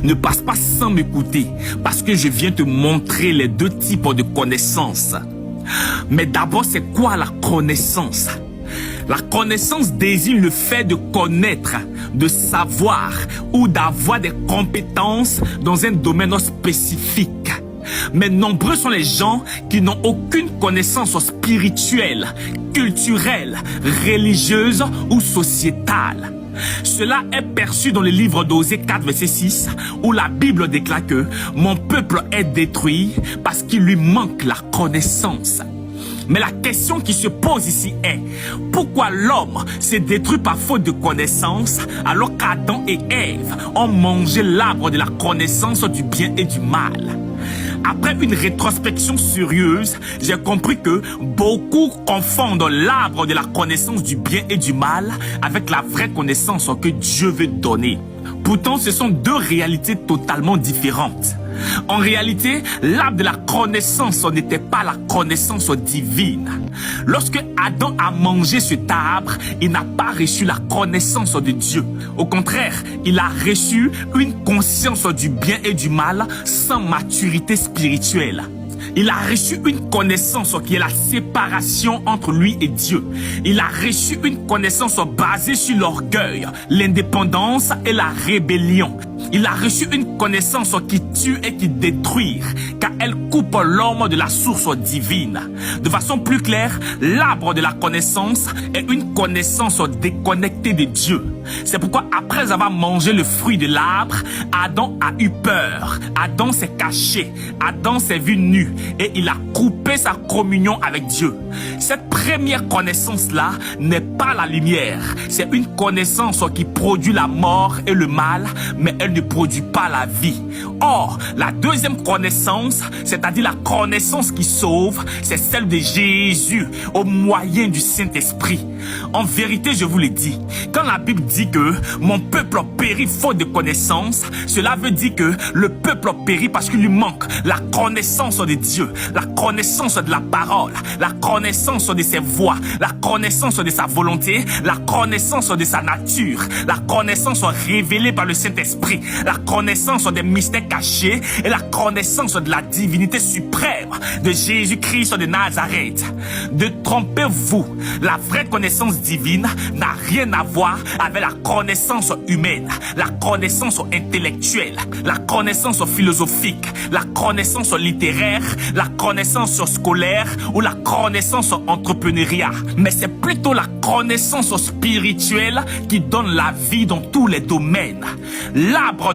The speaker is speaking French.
Ne passe pas sans m'écouter, parce que je viens te montrer les deux types de connaissances. Mais d'abord, c'est quoi la connaissance? La connaissance désigne le fait de connaître, de savoir ou d'avoir des compétences dans un domaine spécifique. Mais nombreux sont les gens qui n'ont aucune connaissance spirituelle, culturelle, religieuse ou sociétale. Cela est perçu dans le livre d'Osée 4, verset 6, où la Bible déclare que « Mon peuple est détruit parce qu'il lui manque la connaissance ». Mais la question qui se pose ici est, pourquoi l'homme s'est détruit par faute de connaissance alors qu'Adam et Ève ont mangé l'arbre de la connaissance du bien et du mal? Après une rétrospection sérieuse, j'ai compris que beaucoup confondent l'arbre de la connaissance du bien et du mal avec la vraie connaissance que Dieu veut donner. Pourtant, ce sont deux réalités totalement différentes. En réalité, l'arbre de la connaissance n'était pas la connaissance divine. Lorsque Adam a mangé cet arbre, il n'a pas reçu la connaissance de Dieu. Au contraire, il a reçu une conscience du bien et du mal sans maturité spirituelle. Il a reçu une connaissance qui est la séparation entre lui et Dieu. Il a reçu une connaissance basée sur l'orgueil, l'indépendance et la rébellion. Il a reçu une connaissance qui tue et qui détruit, car elle coupe l'homme de la source divine. De façon plus claire, l'arbre de la connaissance est une connaissance déconnectée de Dieu. C'est pourquoi après avoir mangé le fruit de l'arbre, Adam a eu peur. Adam s'est caché. Adam s'est vu nu et il a coupé sa communion avec Dieu. Cette première connaissance-là n'est pas la lumière. C'est une connaissance qui produit la mort et le mal, mais elle ne produit pas la vie. Or, la deuxième connaissance, c'est-à-dire la connaissance qui sauve, c'est celle de Jésus au moyen du Saint-Esprit. En vérité, je vous le dis, quand la Bible dit que mon peuple périt faute de connaissance, cela veut dire que le peuple périt parce qu'il lui manque la connaissance de Dieu, la connaissance de la parole, la connaissance de ses voies, la connaissance de sa volonté, la connaissance de sa nature, la connaissance révélée par le Saint-Esprit, la connaissance des mystères cachés et la connaissance de la divinité suprême de Jésus-Christ de Nazareth. Détrompez-vous, la vraie connaissance divine n'a rien à voir avec la connaissance humaine, la connaissance intellectuelle, la connaissance philosophique, la connaissance littéraire, la connaissance scolaire ou la connaissance entrepreneuriale. Mais c'est plutôt la connaissance spirituelle qui donne la vie dans tous les domaines. L'arbre